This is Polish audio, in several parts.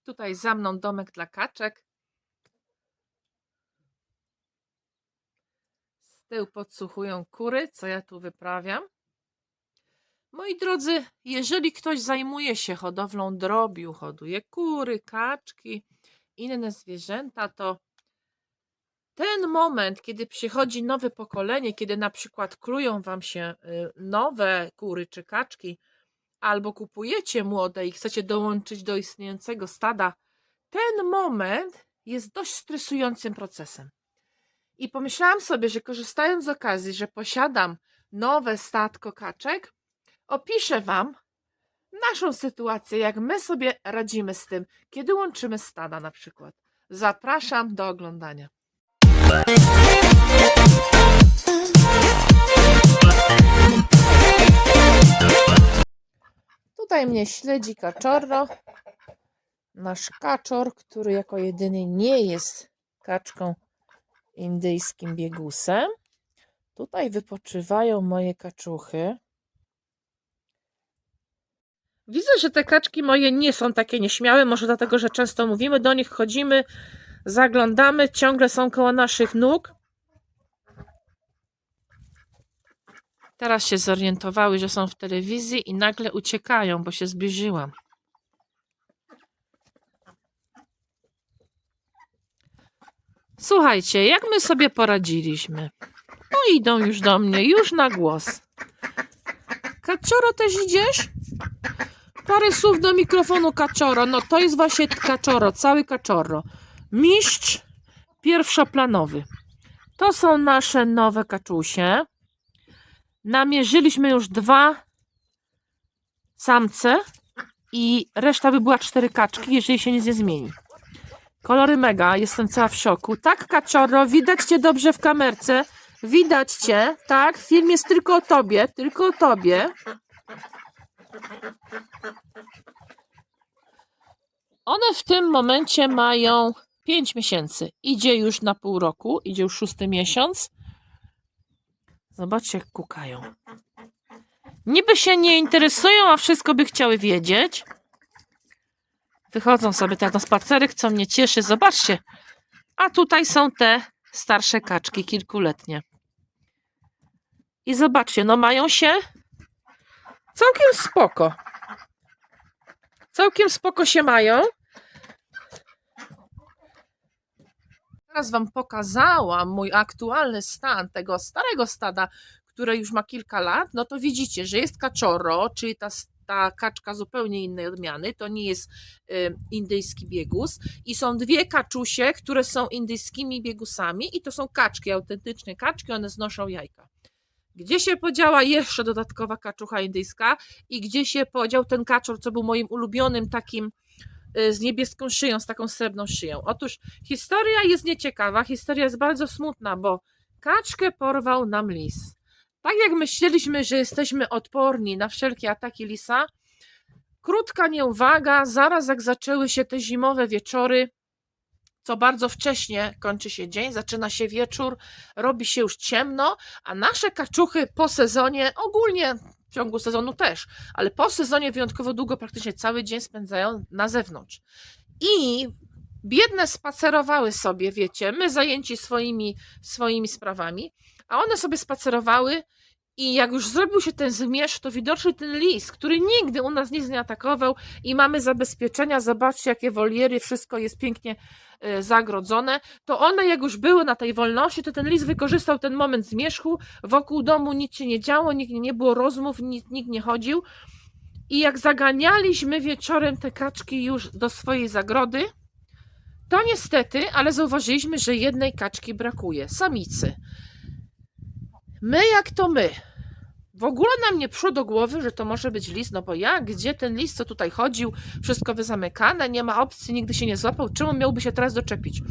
Tutaj za mną domek dla kaczek. Z tyłu podsłuchują kury, co ja tu wyprawiam. Moi drodzy, jeżeli ktoś zajmuje się hodowlą drobiu, hoduje kury, kaczki, inne zwierzęta, to ten moment, kiedy przychodzi nowe pokolenie, kiedy na przykład klują wam się nowe kury czy kaczki, albo kupujecie młode i chcecie dołączyć do istniejącego stada, ten moment jest dość stresującym procesem. I pomyślałam sobie, że korzystając z okazji, że posiadam nowe stadko kaczek, opiszę wam naszą sytuację, jak my sobie radzimy z tym, kiedy łączymy stada na przykład. Zapraszam do oglądania. Tutaj mnie śledzi kaczorro. Nasz kaczor, który jako jedyny nie jest kaczką indyjskim biegusem. Tutaj wypoczywają moje kaczuchy. Widzę, że te kaczki moje nie są takie nieśmiałe, może dlatego, że często mówimy do nich, chodzimy, zaglądamy, ciągle są koło naszych nóg. Teraz się zorientowały, że są w telewizji i nagle uciekają, bo się zbliżyłam. Słuchajcie, jak my sobie poradziliśmy? No idą już do mnie, już na głos. Kaczoro, też idziesz? Parę słów do mikrofonu, kaczoro. No to jest właśnie kaczoro, cały kaczoro. Mistrz pierwszoplanowy. To są nasze nowe kaczusie. Namierzyliśmy już 2 samce i reszta by była 4 kaczki, jeżeli się nic nie zmieni. Kolory mega, jestem cała w szoku. Tak, kaczoro, widać cię dobrze w kamerce. Widać cię, tak? Film jest tylko o tobie, tylko o tobie. One w tym momencie mają 5 miesięcy. Idzie już na pół roku, idzie już 6. miesiąc. Zobaczcie, jak kukają. Niby się nie interesują, a wszystko by chciały wiedzieć. Wychodzą sobie teraz na spacerek, co mnie cieszy. Zobaczcie. A tutaj są te starsze kaczki, kilkuletnie. I zobaczcie, no mają się całkiem spoko. Całkiem spoko się mają. Teraz wam pokazałam mój aktualny stan tego starego stada, które już ma kilka lat. No to widzicie, że jest kaczoro, czyli ta kaczka zupełnie innej odmiany. To nie jest indyjski biegus. I są 2 kaczusie, które są indyjskimi biegusami. I to są kaczki, autentyczne kaczki. One znoszą jajka. Gdzie się podziała jeszcze dodatkowa kaczucha indyjska i gdzie się podział ten kaczor, co był moim ulubionym, takim z niebieską szyją, z taką srebrną szyją. Otóż historia jest nieciekawa, historia jest bardzo smutna, bo kaczkę porwał nam lis. Tak jak myśleliśmy, że jesteśmy odporni na wszelkie ataki lisa, krótka nieuwaga, zaraz jak zaczęły się te zimowe wieczory, co bardzo wcześnie kończy się dzień, zaczyna się wieczór, robi się już ciemno, a nasze kaczuchy po sezonie, ogólnie w ciągu sezonu też, ale po sezonie wyjątkowo długo, praktycznie cały dzień spędzają na zewnątrz. I biedne spacerowały sobie, wiecie, my zajęci swoimi sprawami, a one sobie spacerowały i jak już zrobił się ten zmierzch, to widocznie ten lis, który nigdy u nas nic nie atakował i mamy zabezpieczenia, zobaczcie jakie woliery, wszystko jest pięknie zagrodzone, to one jak już były na tej wolności, to ten lis wykorzystał ten moment zmierzchu, wokół domu nic się nie działo, nie było rozmów, nikt nie chodził i jak zaganialiśmy wieczorem te kaczki już do swojej zagrody, to niestety, ale zauważyliśmy, że jednej kaczki brakuje, samicy. My jak to my. W ogóle nam nie przyszło do głowy, że to może być lis, no bo jak? Gdzie ten lis, co tutaj chodził? Wszystko wyzamykane, nie ma opcji, nigdy się nie złapał. Czemu miałby się teraz doczepić?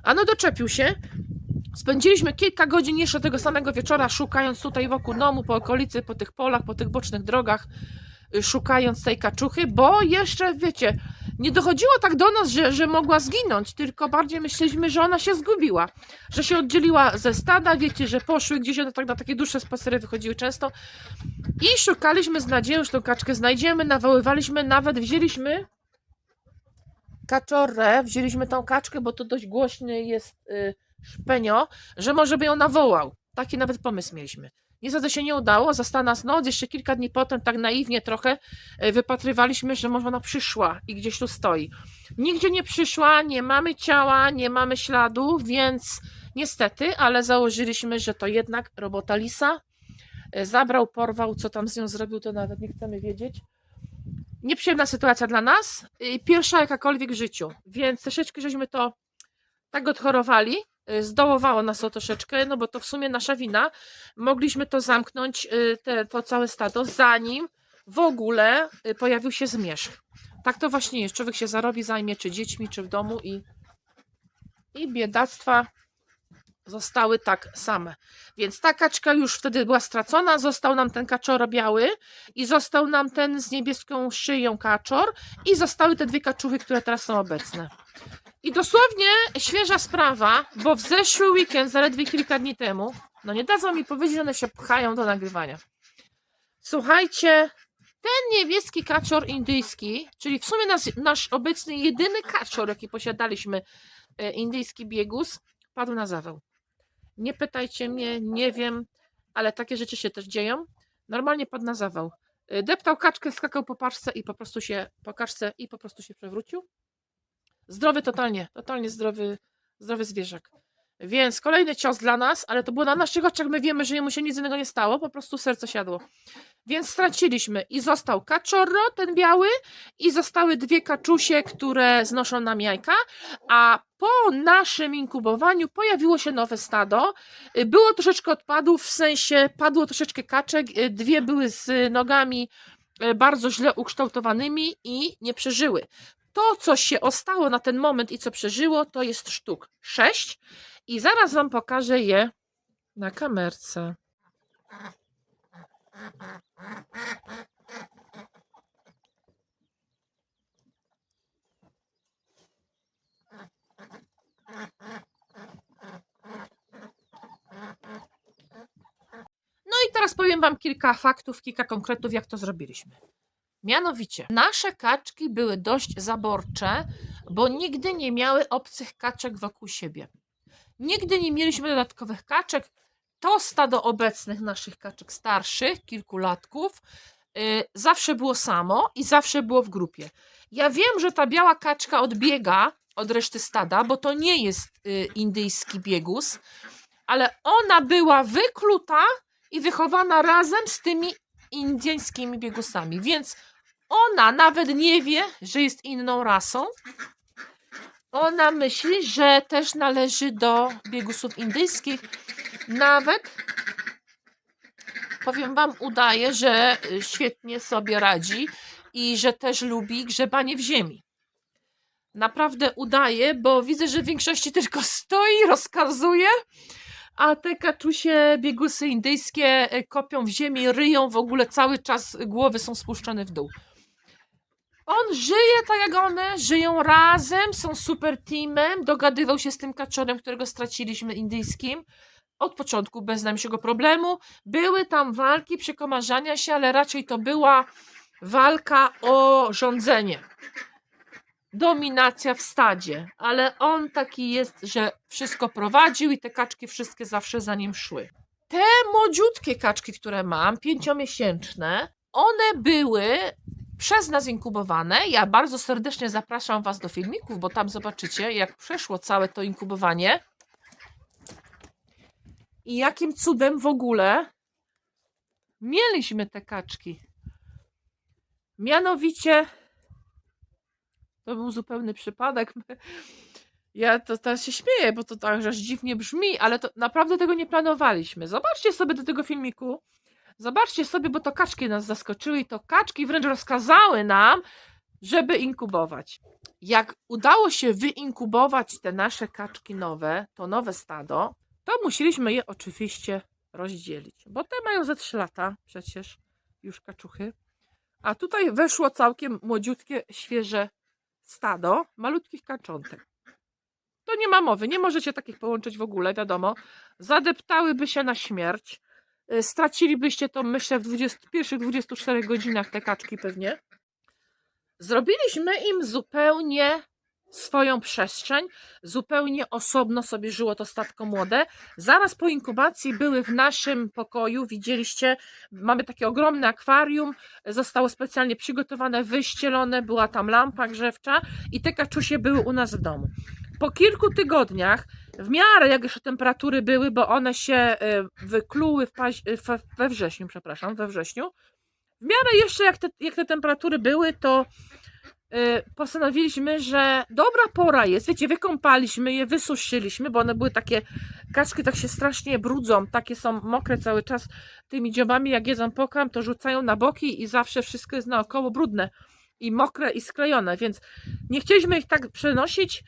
A no doczepił się. Spędziliśmy kilka godzin jeszcze tego samego wieczora, szukając tutaj wokół domu, po okolicy, po tych polach, po tych bocznych drogach, szukając tej kaczuchy, bo jeszcze, wiecie, nie dochodziło tak do nas, że mogła zginąć, tylko bardziej myśleliśmy, że ona się zgubiła, że się oddzieliła ze stada, wiecie, że poszły gdzieś, one tak na takie dłuższe spacery wychodziły często i szukaliśmy z nadzieją, że tą kaczkę znajdziemy, nawoływaliśmy, nawet wzięliśmy kaczorę, wzięliśmy tą kaczkę, bo to dość głośny jest szpenio, że może by ją nawołał. Taki nawet pomysł mieliśmy. Niestety się nie udało, została nas noc, jeszcze kilka dni potem tak naiwnie trochę wypatrywaliśmy, że może ona przyszła i gdzieś tu stoi. Nigdzie nie przyszła, nie mamy ciała, nie mamy śladu, więc niestety, ale założyliśmy, że to jednak robota lisa. Zabrał, porwał, co tam z nią zrobił, to nawet nie chcemy wiedzieć. Nieprzyjemna sytuacja dla nas, pierwsza jakakolwiek w życiu, więc troszeczkę żeśmy to tak odchorowali, zdołowało nas to troszeczkę, no bo to w sumie nasza wina. Mogliśmy to zamknąć, to całe stado, zanim w ogóle pojawił się zmierzch. Tak to właśnie jest, człowiek się zarobi, zajmie czy dziećmi, czy w domu i biedactwa zostały tak same. Więc ta kaczka już wtedy była stracona, został nam ten kaczor biały i został nam ten z niebieską szyją kaczor i zostały te dwie kaczuchy, które teraz są obecne. I dosłownie świeża sprawa, bo w zeszły weekend, zaledwie kilka dni temu, no nie dadzą mi powiedzieć, że one się pchają do nagrywania. Słuchajcie, ten niebieski kaczor indyjski, czyli w sumie nasz obecny jedyny kaczor, jaki posiadaliśmy, indyjski biegus, padł na zawał. Nie pytajcie mnie, nie wiem, ale takie rzeczy się też dzieją. Normalnie padł na zawał. Deptał kaczkę, skakał po kaczce i po prostu się przewrócił. Zdrowy totalnie zdrowy zwierzak. Więc kolejny cios dla nas, ale to było na naszych oczach, my wiemy, że jemu się nic innego nie stało, po prostu serce siadło. Więc straciliśmy i został kaczorro, ten biały, i zostały dwie kaczusie, które znoszą nam jajka, a po naszym inkubowaniu pojawiło się nowe stado. Było troszeczkę odpadów, w sensie padło troszeczkę kaczek, dwie były z nogami bardzo źle ukształtowanymi i nie przeżyły. To, co się ostało na ten moment i co przeżyło, to jest sztuk 6 i zaraz wam pokażę je na kamerce. No i teraz powiem wam kilka faktów, kilka konkretów, jak to zrobiliśmy. Mianowicie, nasze kaczki były dość zaborcze, bo nigdy nie miały obcych kaczek wokół siebie. Nigdy nie mieliśmy dodatkowych kaczek. To stado obecnych naszych kaczek starszych, kilkulatków, zawsze było samo i zawsze było w grupie. Ja wiem, że ta biała kaczka odbiega od reszty stada, bo to nie jest indyjski biegus, ale ona była wykluta i wychowana razem z tymi indyjskimi biegusami, więc ona nawet nie wie, że jest inną rasą. Ona myśli, że też należy do biegusów indyjskich. Nawet, powiem wam, udaje, że świetnie sobie radzi i że też lubi grzebanie w ziemi. Naprawdę udaje, bo widzę, że w większości tylko stoi, rozkazuje, a te kaczusie, biegusy indyjskie kopią w ziemi, ryją, w ogóle cały czas głowy są spuszczone w dół. On żyje tak jak one, żyją razem, są super teamem, dogadywał się z tym kaczorem, którego straciliśmy, indyjskim, od początku bez najmniejszego problemu. Były tam walki, przekomarzania się, ale raczej to była walka o rządzenie. Dominacja w stadzie, ale on taki jest, że wszystko prowadził i te kaczki wszystkie zawsze za nim szły. Te młodziutkie kaczki, które mam, 5-miesięczne, one były przez nas inkubowane. Ja bardzo serdecznie zapraszam was do filmików, bo tam zobaczycie, jak przeszło całe to inkubowanie i jakim cudem w ogóle mieliśmy te kaczki. Mianowicie to był zupełny przypadek. Ja to teraz się śmieję, bo to tak aż dziwnie brzmi, ale to naprawdę tego nie planowaliśmy. Zobaczcie sobie do tego filmiku. Zobaczcie sobie, bo to kaczki nas zaskoczyły i to kaczki wręcz rozkazały nam, żeby inkubować. Jak udało się wyinkubować te nasze kaczki nowe, to nowe stado, to musieliśmy je oczywiście rozdzielić, bo te mają ze 3 lata przecież już kaczuchy. A tutaj weszło całkiem młodziutkie, świeże stado malutkich kaczątek. To nie ma mowy, nie możecie takich połączyć w ogóle, wiadomo. Zadeptałyby się na śmierć. Stracilibyście to, myślę, w pierwszych 24 godzinach te kaczki pewnie. Zrobiliśmy im zupełnie swoją przestrzeń, zupełnie osobno sobie żyło to statko młode. Zaraz po inkubacji były w naszym pokoju, widzieliście, mamy takie ogromne akwarium, zostało specjalnie przygotowane, wyścielone, była tam lampa grzewcza i te kaczusie były u nas w domu. Po kilku tygodniach, w miarę jak jeszcze temperatury były, bo one się wykluły we wrześniu, w miarę jeszcze jak te temperatury były, to postanowiliśmy, że dobra pora jest, wiecie, wykąpaliśmy je, wysuszyliśmy, bo one były takie, kaczki tak się strasznie brudzą, takie są mokre cały czas tymi dziobami, jak jedzą pokarm, to rzucają na boki i zawsze wszystko jest naokoło brudne i mokre i sklejone, więc nie chcieliśmy ich tak przenosić,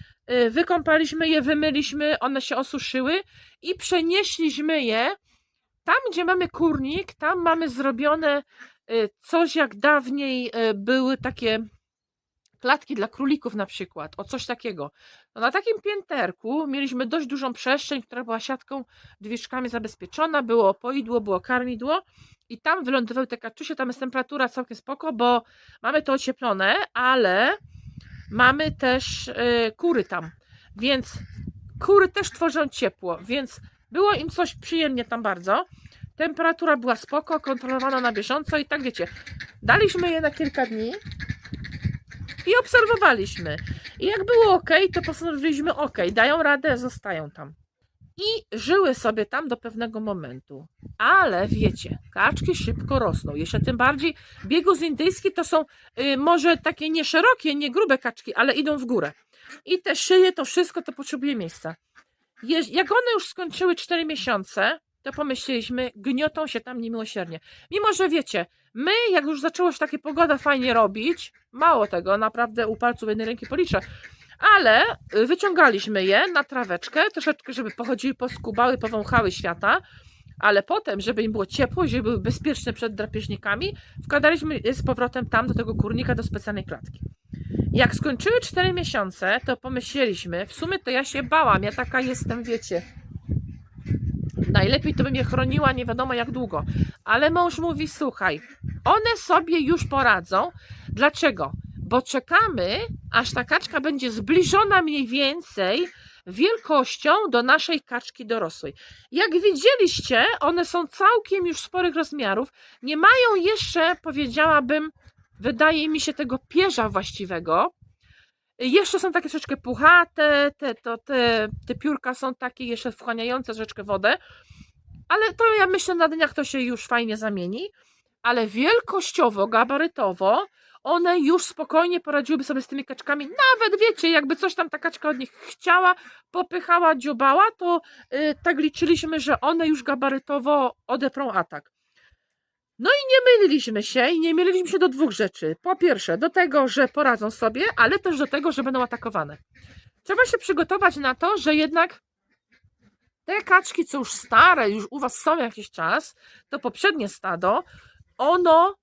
wykąpaliśmy je, wymyliśmy, one się osuszyły i przenieśliśmy je tam, gdzie mamy kurnik, tam mamy zrobione coś jak dawniej były takie klatki dla królików na przykład, o coś takiego. No na takim pięterku mieliśmy dość dużą przestrzeń, która była siatką, drzwiczkami zabezpieczona, było poidło, było karmidło i tam wylądowały te kaczusie, tam jest temperatura całkiem spoko, bo mamy to ocieplone, ale mamy też kury tam, więc kury też tworzą ciepło, więc było im coś przyjemnie tam bardzo. Temperatura była spoko, kontrolowana na bieżąco i tak wiecie, daliśmy je na kilka dni i obserwowaliśmy. I jak było ok, to postanowiliśmy ok, dają radę, zostają tam. I żyły sobie tam do pewnego momentu. Ale wiecie, kaczki szybko rosną. Jeszcze tym bardziej biegus indyjski to są może takie nie szerokie, nie grube kaczki, ale idą w górę. I te szyje, to wszystko to potrzebuje miejsca. Jak one już skończyły 4 miesiące, to pomyśleliśmy, gniotą się tam niemiłosiernie. Mimo, że wiecie, my jak już zaczęło się takie pogoda fajnie robić, mało tego, naprawdę u palców jednej ręki policzę, ale wyciągaliśmy je na traweczkę, troszeczkę, żeby pochodziły, poskubały, powąchały świata, ale potem, żeby im było ciepło, żeby były bezpieczne przed drapieżnikami, wkładaliśmy je z powrotem tam do tego kurnika, do specjalnej klatki. Jak skończyły 4 miesiące, to pomyśleliśmy, w sumie to ja się bałam, ja taka jestem, wiecie, najlepiej to bym je chroniła nie wiadomo jak długo, ale mąż mówi, słuchaj, one sobie już poradzą. Dlaczego? Bo czekamy, aż ta kaczka będzie zbliżona mniej więcej wielkością do naszej kaczki dorosłej. Jak widzieliście, one są całkiem już sporych rozmiarów, nie mają jeszcze, powiedziałabym, wydaje mi się, tego pierza właściwego. Jeszcze są takie troszeczkę puchate, te piórka są takie jeszcze wchłaniające troszeczkę wodę, ale to ja myślę, na dniach to się już fajnie zamieni, ale wielkościowo, gabarytowo one już spokojnie poradziłyby sobie z tymi kaczkami, nawet wiecie, jakby coś tam ta kaczka od nich chciała, popychała, dziobała, to tak liczyliśmy, że one już gabarytowo odeprą atak. No i nie myliliśmy się do dwóch rzeczy. Po pierwsze, do tego, że poradzą sobie, ale też do tego, że będą atakowane. Trzeba się przygotować na to, że jednak te kaczki, co już stare, już u was są jakiś czas, to poprzednie stado, ono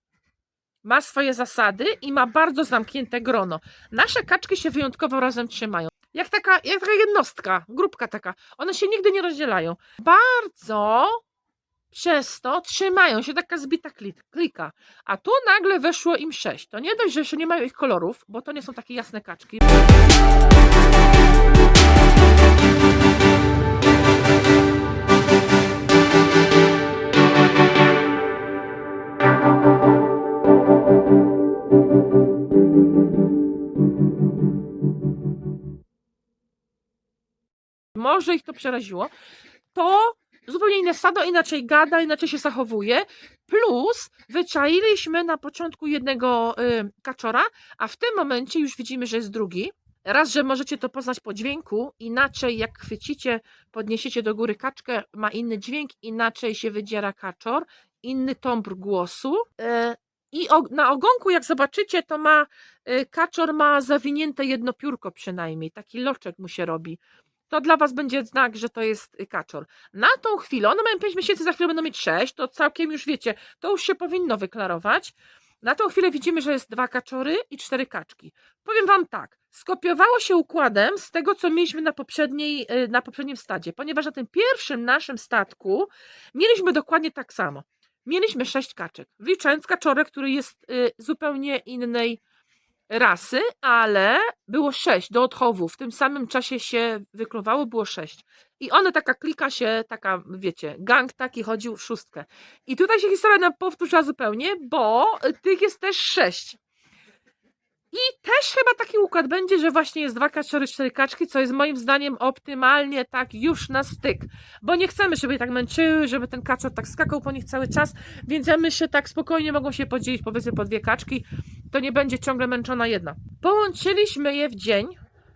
ma swoje zasady i ma bardzo zamknięte grono. Nasze kaczki się wyjątkowo razem trzymają. Jak taka jednostka, grupka taka. One się nigdy nie rozdzielają. Bardzo przez to trzymają się, taka zbita klika. A tu nagle weszło im 6. To nie dość, że jeszcze nie mają ich kolorów, bo to nie są takie jasne kaczki. Może ich to przeraziło. To zupełnie inne stado, inaczej gada, inaczej się zachowuje. Plus wyczailiśmy na początku jednego kaczora, a w tym momencie już widzimy, że jest drugi. Raz, że możecie to poznać po dźwięku, inaczej jak chwycicie, podniesiecie do góry kaczkę, ma inny dźwięk, inaczej się wydziera kaczor, inny tembr głosu. I na ogonku, jak zobaczycie, to kaczor ma zawinięte jedno piórko przynajmniej, taki loczek mu się robi. To dla was będzie znak, że to jest kaczor. Na tą chwilę, one mają 5 miesięcy, za chwilę będą mieć 6, to całkiem już wiecie, to już się powinno wyklarować. Na tą chwilę widzimy, że jest 2 kaczory i 4 kaczki. Powiem wam tak, skopiowało się układem z tego, co mieliśmy na poprzednim stadzie, ponieważ na tym pierwszym naszym statku mieliśmy dokładnie tak samo. Mieliśmy 6 kaczek, wliczając kaczorek, który jest zupełnie innej rasy, ale było 6 do odchowu. W tym samym czasie się wykluwało, było 6. I one, taka klika się, taka, wiecie, gang taki chodził w 6. I tutaj się historia nam powtórzyła zupełnie, bo tych jest też 6. I też chyba taki układ będzie, że właśnie jest 2 kaczory, 4 kaczki, co jest moim zdaniem optymalnie tak już na styk. Bo nie chcemy, żeby je tak męczyły, żeby ten kaczor tak skakał po nich cały czas, więc ja myślę, tak spokojnie mogą się podzielić powiedzmy po 2 kaczki, to nie będzie ciągle męczona jedna. Połączyliśmy je w dzień,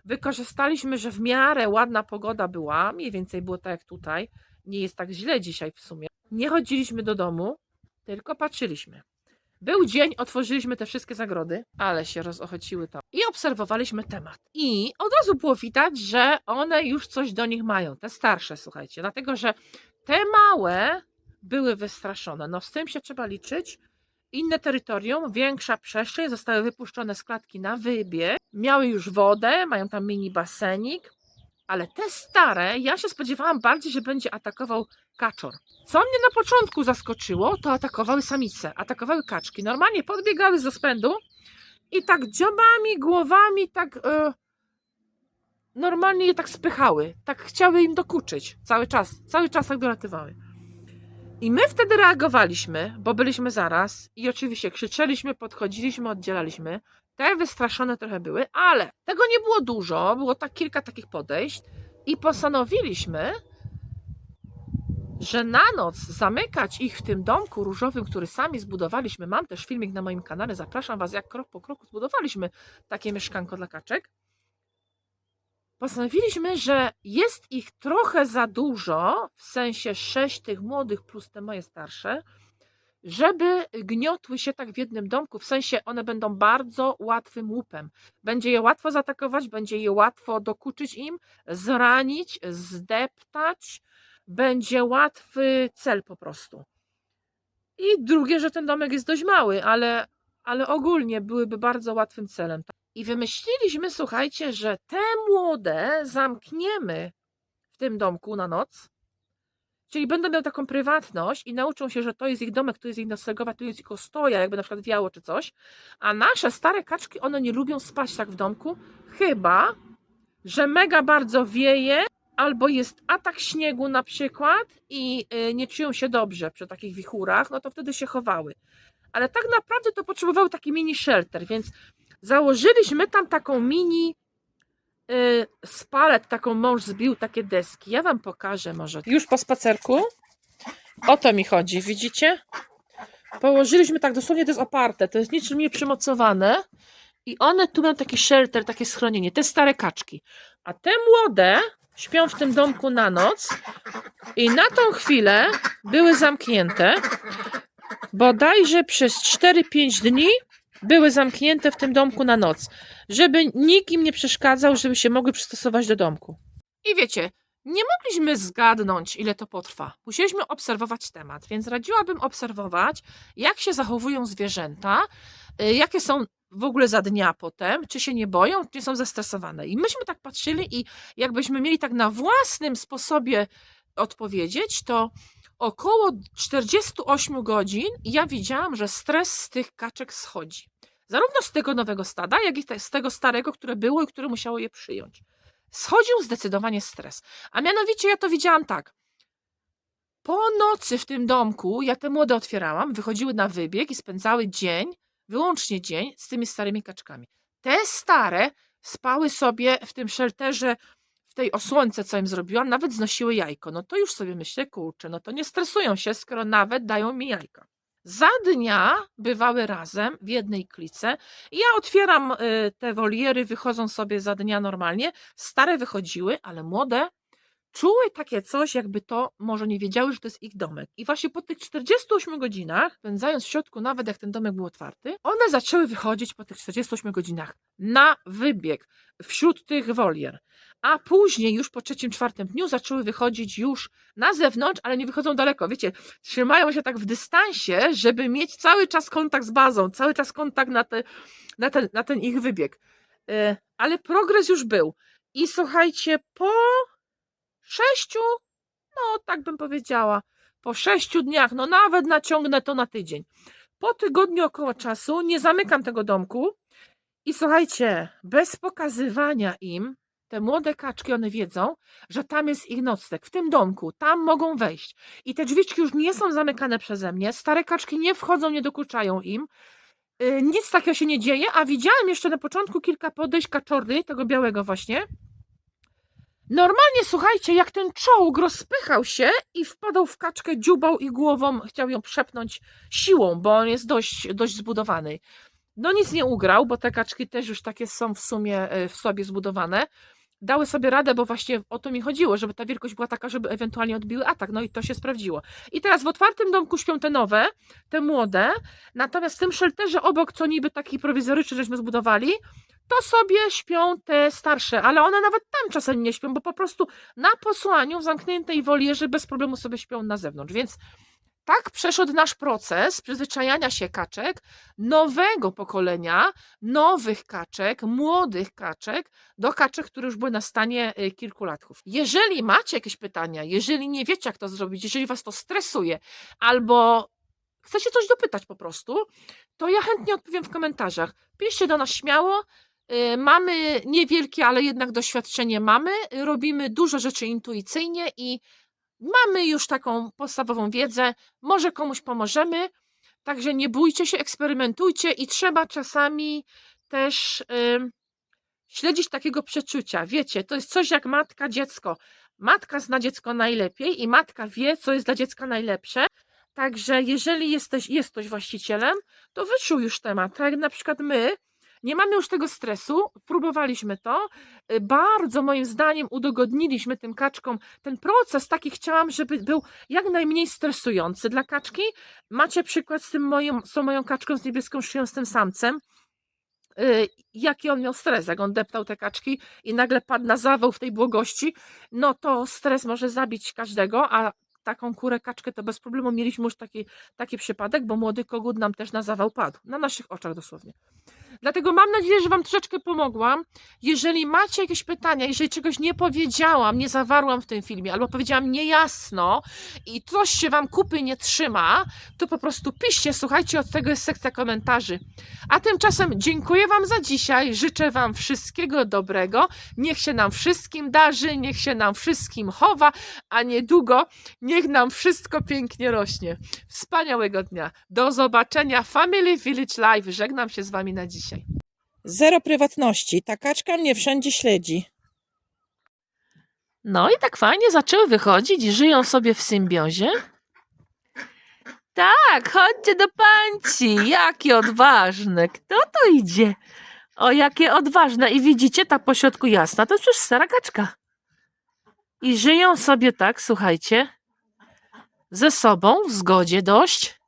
wykorzystaliśmy, że w miarę ładna pogoda była, mniej więcej było tak jak tutaj, nie jest tak źle dzisiaj w sumie. Nie chodziliśmy do domu, tylko patrzyliśmy. Był dzień, otworzyliśmy te wszystkie zagrody, ale się rozochociły tam. I obserwowaliśmy temat. I od razu było widać, że one już coś do nich mają, te starsze, słuchajcie. Dlatego, że te małe były wystraszone. No z tym się trzeba liczyć. Inne terytorium, większa przestrzeń, zostały wypuszczone z klatki na wybieg. Miały już wodę, mają tam mini basenik. Ale te stare, ja się spodziewałam bardziej, że będzie atakował kaczor. Co mnie na początku zaskoczyło, to atakowały samice, atakowały kaczki. Normalnie podbiegały z rozpędu i tak dziobami, głowami, tak normalnie je tak spychały. Tak chciały im dokuczyć cały czas tak dolatywały. I my wtedy reagowaliśmy, bo byliśmy zaraz i oczywiście krzyczeliśmy, podchodziliśmy, oddzielaliśmy. Te wystraszone trochę były, ale tego nie było dużo, było tak kilka takich podejść i postanowiliśmy, że na noc zamykać ich w tym domku różowym, który sami zbudowaliśmy. Mam też filmik na moim kanale, zapraszam Was, jak krok po kroku zbudowaliśmy takie mieszkanko dla kaczek. Postanowiliśmy, że jest ich trochę za dużo, w sensie 6 tych młodych plus te moje starsze, żeby gniotły się tak w jednym domku, w sensie one będą bardzo łatwym łupem. Będzie je łatwo zaatakować, będzie je łatwo dokuczyć im, zranić, zdeptać, będzie łatwy cel po prostu. I drugie, że ten domek jest dość mały, ale ogólnie byłyby bardzo łatwym celem. I wymyśliliśmy, słuchajcie, że te młode zamkniemy w tym domku na noc, czyli będą miały taką prywatność i nauczą się, że to jest ich domek, tu jest ich noclegowa, tu jest ich ostoja, jakby na przykład wiało czy coś. A nasze stare kaczki, one nie lubią spać tak w domku, chyba że mega bardzo wieje, albo jest atak śniegu na przykład i nie czują się dobrze przy takich wichurach, no to wtedy się chowały. Ale tak naprawdę to potrzebowały taki mini shelter, więc założyliśmy tam taką mini spalet, taką mąż zbił takie deski. Ja Wam pokażę może. Już po spacerku. O to mi chodzi, widzicie? Położyliśmy tak dosłownie, to jest oparte, to jest niczym nie przymocowane. I one tu mają taki shelter, takie schronienie, te stare kaczki. A te młode śpią w tym domku na noc i na tą chwilę były zamknięte. Bodajże przez 4-5 dni były zamknięte w tym domku na noc, żeby nikt im nie przeszkadzał, żeby się mogły przystosować do domku. I wiecie, nie mogliśmy zgadnąć, ile to potrwa. Musieliśmy obserwować temat, więc radziłabym obserwować, jak się zachowują zwierzęta, jakie są w ogóle za dnia potem, czy się nie boją, czy nie są zestresowane. I myśmy tak patrzyli i jakbyśmy mieli tak na własnym sposobie odpowiedzieć, to około 48 godzin ja widziałam, że stres z tych kaczek schodzi. Zarówno z tego nowego stada, jak i z tego starego, które było i które musiało je przyjąć. Schodził zdecydowanie stres. A mianowicie ja to widziałam tak. Po nocy w tym domku ja te młode otwierałam, wychodziły na wybieg i spędzały dzień, wyłącznie dzień z tymi starymi kaczkami. Te stare spały sobie w tym shelterze, w tej osłonce, co im zrobiłam, nawet znosiły jajko. No to już sobie myślę, kurczę, no to nie stresują się, skoro nawet dają mi jajka. Za dnia bywały razem w jednej klice. Ja otwieram te woliery, wychodzą sobie za dnia normalnie. Stare wychodziły, ale młode czuły takie coś, jakby to może nie wiedziały, że to jest ich domek. I właśnie po tych 48 godzinach, spędzając w środku, nawet jak ten domek był otwarty, one zaczęły wychodzić po tych 48 godzinach na wybieg wśród tych wolier. A później już po 3-4 dniu zaczęły wychodzić już na zewnątrz, ale nie wychodzą daleko. Wiecie, trzymają się tak w dystansie, żeby mieć cały czas kontakt z bazą, cały czas kontakt na ten ich wybieg. Ale progres już był. I słuchajcie, po 6, no tak bym powiedziała, po 6 dniach, no nawet naciągnę to na tydzień. Po tygodniu około czasu nie zamykam tego domku I słuchajcie, bez pokazywania im, te młode kaczki, one wiedzą, że tam jest ich nocleg, w tym domku, tam mogą wejść. I te drzwiczki już nie są zamykane przeze mnie, stare kaczki nie wchodzą, nie dokuczają im, nic takiego się nie dzieje, a widziałam jeszcze na początku kilka podejść kaczorny, tego białego właśnie. Normalnie, słuchajcie, jak ten czołg rozpychał się i wpadał w kaczkę, dziubał i głową chciał ją przepnąć siłą, bo on jest dość zbudowany. No nic nie ugrał, bo te kaczki też już takie są w sumie w sobie zbudowane. Dały sobie radę, bo właśnie o to mi chodziło, żeby ta wielkość była taka, żeby ewentualnie odbiły atak. No i to się sprawdziło. I teraz w otwartym domku śpią te nowe, te młode, natomiast w tym shelterze obok, co niby taki prowizoryczny żeśmy zbudowali, to sobie śpią te starsze, ale one nawet tam czasem nie śpią, bo po prostu na posłaniu w zamkniętej wolierze bez problemu sobie śpią na zewnątrz, więc tak przeszedł nasz proces przyzwyczajania się kaczek, nowego pokolenia, nowych kaczek, młodych kaczek, do kaczek, które już były na stanie kilkulatków. Jeżeli macie jakieś pytania, jeżeli nie wiecie, jak to zrobić, jeżeli was to stresuje, albo chcecie coś dopytać po prostu, to ja chętnie odpowiem w komentarzach. Piszcie do nas śmiało. Mamy niewielkie, ale jednak doświadczenie mamy. Robimy dużo rzeczy intuicyjnie i mamy już taką podstawową wiedzę, może komuś pomożemy, także nie bójcie się, eksperymentujcie i trzeba czasami też śledzić takiego przeczucia. Wiecie, to jest coś jak matka, dziecko. Matka zna dziecko najlepiej i matka wie, co jest dla dziecka najlepsze. Także jeżeli jest ktoś właścicielem, to wyczuł już temat. Tak jak na przykład my, nie mamy już tego stresu, próbowaliśmy to. Bardzo moim zdaniem udogodniliśmy tym kaczkom ten proces. Taki chciałam, żeby był jak najmniej stresujący dla kaczki. Macie przykład z moją kaczką z niebieską szyją, z tym samcem. Jaki on miał stres, jak on deptał te kaczki i nagle padł na zawał w tej błogości, no to stres może zabić każdego, a taką kurę, kaczkę to bez problemu mieliśmy już taki przypadek, bo młody kogut nam też na zawał padł, na naszych oczach dosłownie. Dlatego mam nadzieję, że wam troszeczkę pomogłam. Jeżeli macie jakieś pytania, jeżeli czegoś nie powiedziałam, nie zawarłam w tym filmie, albo powiedziałam niejasno i coś się wam kupy nie trzyma, to po prostu piszcie, słuchajcie, od tego jest sekcja komentarzy. A tymczasem dziękuję wam za dzisiaj, życzę wam wszystkiego dobrego, niech się nam wszystkim darzy, niech się nam wszystkim chowa, a niedługo niech nam wszystko pięknie rośnie. Wspaniałego dnia. Do zobaczenia. Family Village Live. Żegnam się z wami na dzisiaj. Zero prywatności. Ta kaczka mnie wszędzie śledzi. No i tak fajnie zaczęły wychodzić, żyją sobie w symbiozie. Tak, chodźcie do panci. Jakie odważne. Kto tu idzie? O, jakie odważne. I widzicie, ta pośrodku jasna, to jest przecież stara kaczka. I żyją sobie tak, słuchajcie, ze sobą w zgodzie dość.